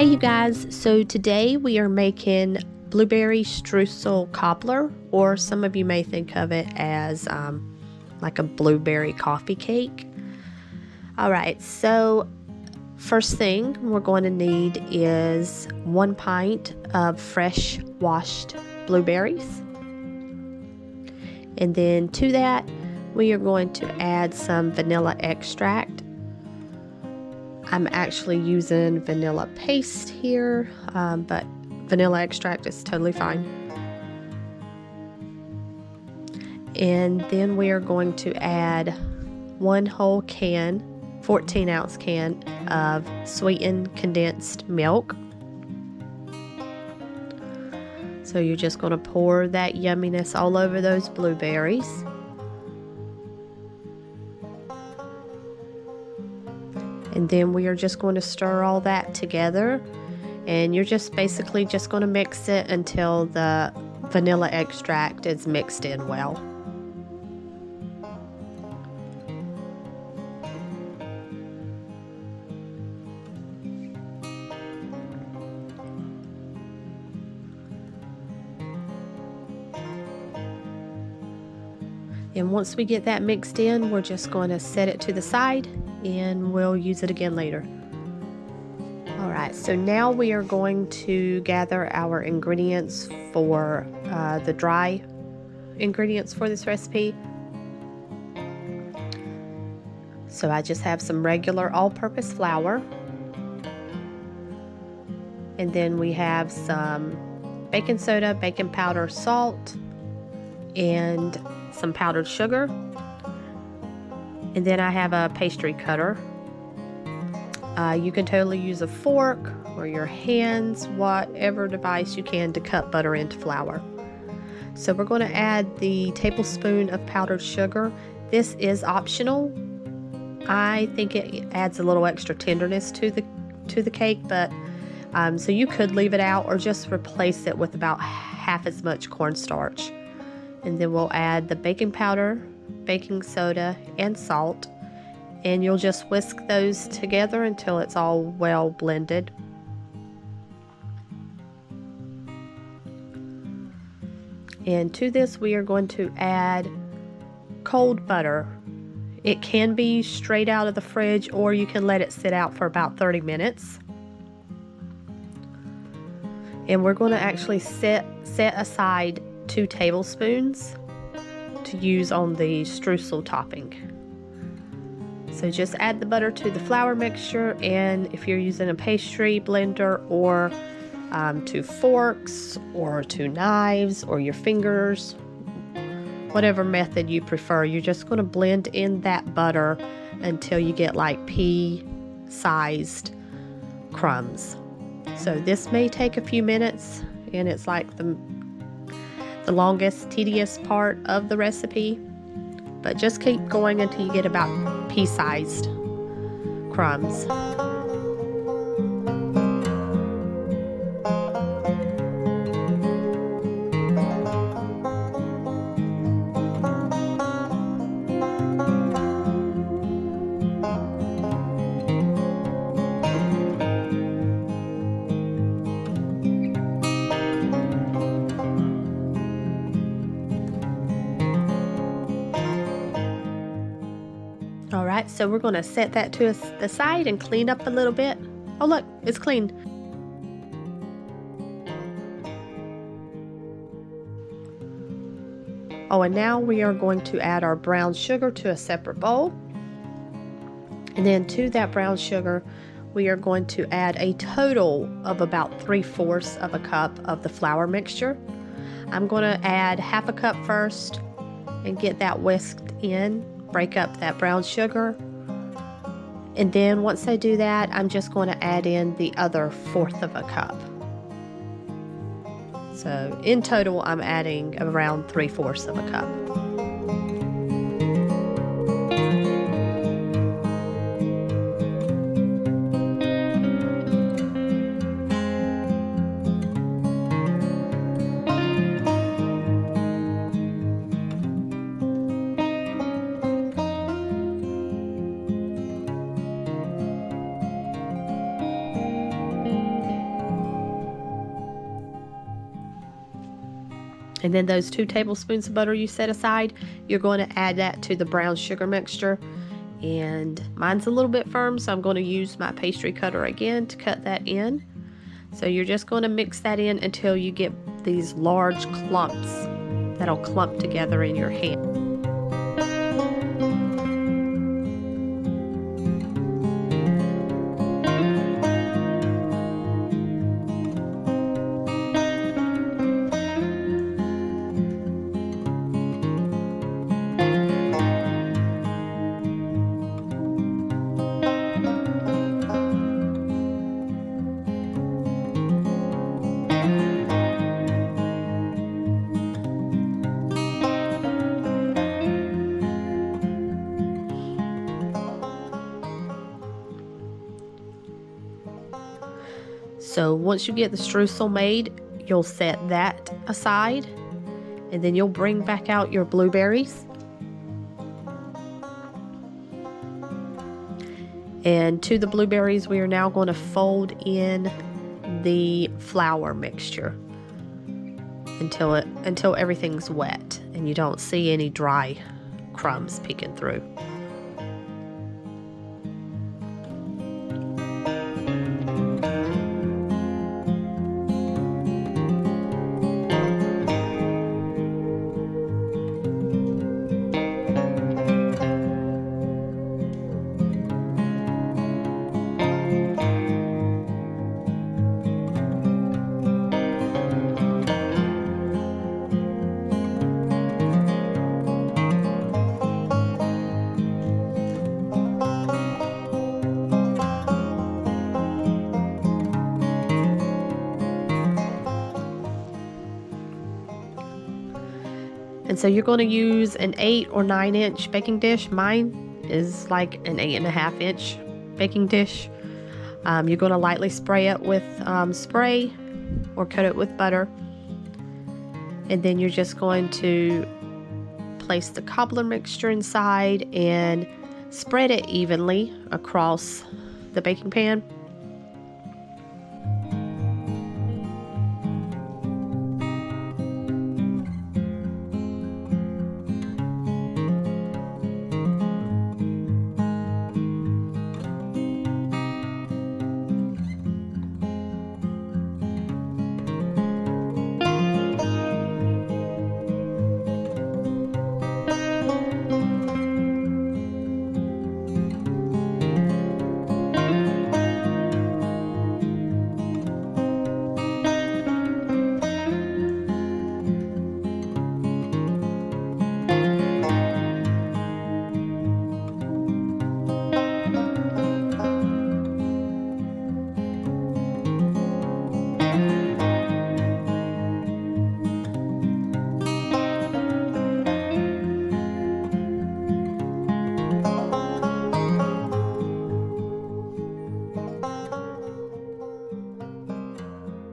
Hey you guys, so today we are making blueberry streusel cobbler, or some of you may think of it as like a blueberry coffee cake. Alright, so first thing we're going to need is 1 pint of fresh washed blueberries. And then to that we are going to add some vanilla extract. I'm actually using vanilla paste here, but vanilla extract is totally fine. And then we are going to add 1 whole can, 14-ounce can of sweetened condensed milk. So you're just going to pour that yumminess all over those blueberries. And then we are just going to stir all that together, and you're just basically just going to mix it until the vanilla extract is mixed in well. And once we get that mixed in, we're just going to set it to the side and we'll use it again later. Alright, so now we are going to gather our ingredients for the dry ingredients for this recipe. So I just have some regular all-purpose flour, and then we have some baking soda, baking powder, salt, and some powdered sugar. And then I have a pastry cutter. You can totally use a fork or your hands, whatever device you can to cut butter into flour. So we're going to add the tablespoon of powdered sugar. This is optional. I think it adds a little extra tenderness to the cake, but so you could leave it out or just replace it with about half as much cornstarch. And then we'll add the baking powder, baking soda, and salt, and you'll just whisk those together until it's all well blended. And to this we are going to add cold butter. It can be straight out of the fridge, or you can let it sit out for about 30 minutes. And we're going to actually set aside 2 tablespoons to use on the streusel topping. So just add the butter to the flour mixture, and if you're using a pastry blender or 2 forks or 2 knives or your fingers, whatever method you prefer, you're just going to blend in that butter until you get like pea-sized crumbs. So this may take a few minutes, and it's like the longest, tedious part of the recipe, but just keep going until you get about pea-sized crumbs. Alright, so we're going to set that to the side and clean up a little bit. Oh look, it's clean. Oh, and now we are going to add our brown sugar to a separate bowl. And then to that brown sugar, we are going to add a total of about 3/4 of a cup of the flour mixture. I'm going to add half a cup first and get that whisked in. Break up that brown sugar, and then once I do that, I'm just going to add in the other 1/4 of a cup. So in total I'm adding around 3/4 of a cup. And then those 2 tablespoons of butter you set aside, you're going to add that to the brown sugar mixture. And mine's a little bit firm, so I'm going to use my pastry cutter again to cut that in. So you're just going to mix that in until you get these large clumps that'll clump together in your hand. So once you get the streusel made, you'll set that aside, and then you'll bring back out your blueberries. And to the blueberries, we are now going to fold in the flour mixture until everything's wet and you don't see any dry crumbs peeking through. And so you're going to use an 8 or 9 inch baking dish. Mine is like an 8.5 inch baking dish. You're going to lightly spray it with spray or coat it with butter. And then you're just going to place the cobbler mixture inside and spread it evenly across the baking pan.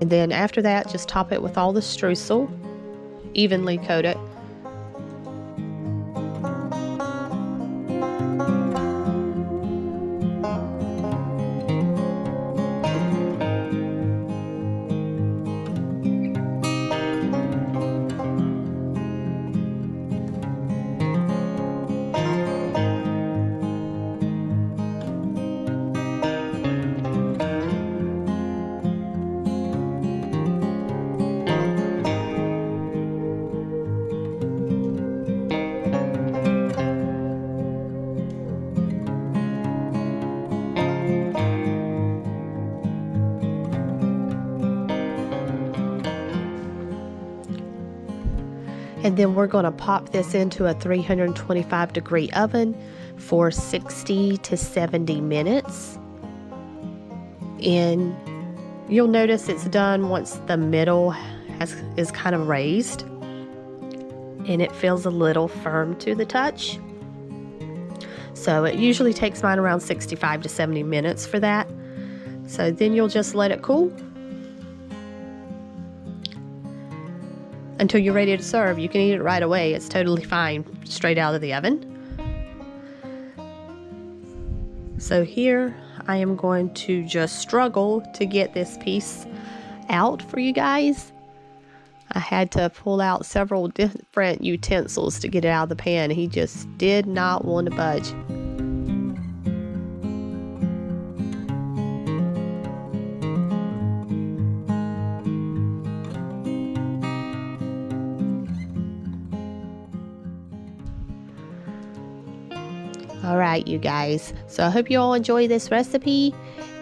And then after that, just top it with all the streusel, evenly coat it. And then we're going to pop this into a 325-degree oven for 60 to 70 minutes. And you'll notice it's done once the middle is kind of raised. And it feels a little firm to the touch. So it usually takes mine around 65 to 70 minutes for that. So then you'll just let it cool until you're ready to serve. You can eat it right away. It's totally fine, straight out of the oven. So here I am going to just struggle to get this piece out for you guys. I had to pull out several different utensils to get it out of the pan. He just did not want to budge. All right, you guys. So I hope you all enjoy this recipe,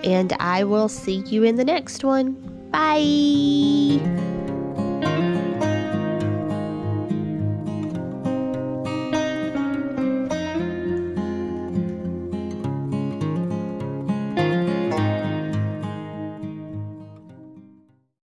and I will see you in the next one. Bye!